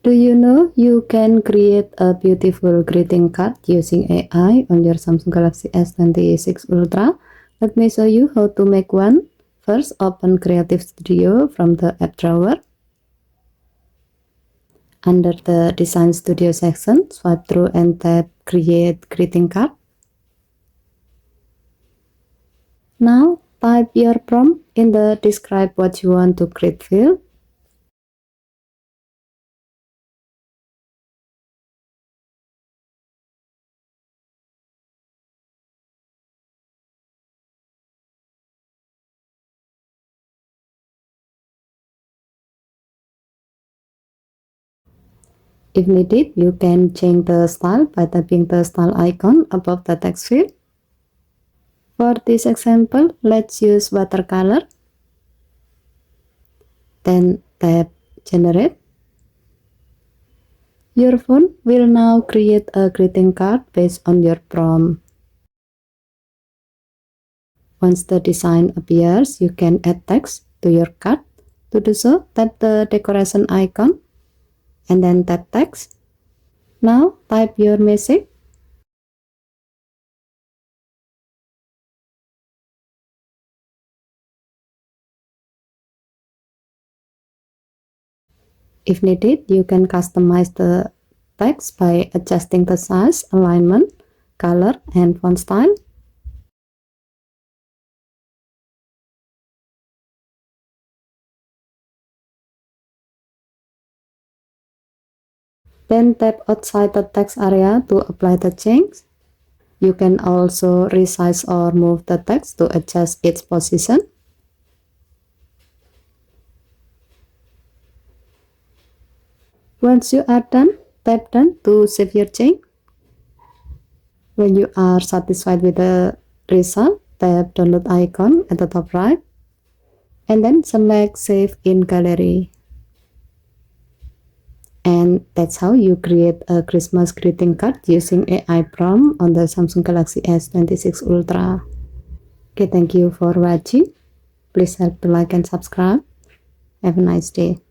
Do you know you can create a beautiful greeting card using AI on your Samsung Galaxy S26 Ultra? Let me show you how to make one. First, open Creative Studio from the app drawer. Under the Design Studio section, swipe through and tap Create Greeting Card. Now, type your prompt in the Describe what you want to create field. If needed, you can change the style by tapping the style icon above the text field. For this example, let's use watercolor. Then tap Generate. Your phone will now create a greeting card based on your prompt. Once the design appears, you can add text to your card. To do so, tap the decoration icon and then tap text. Now type your message. If needed, you can customize the text by adjusting the size, alignment, color, and font style. Then tap outside the text area to apply the change. You can also resize or move the text to adjust its position. Once you are done, tap Done to save your change. When you are satisfied with the result, tap Download icon at the top right, and then select Save in Gallery. And that's how you create a Christmas greeting card using AI prompt on the Samsung Galaxy S26 Ultra. Okay, thank you for watching. Please help to like and subscribe. Have a nice day.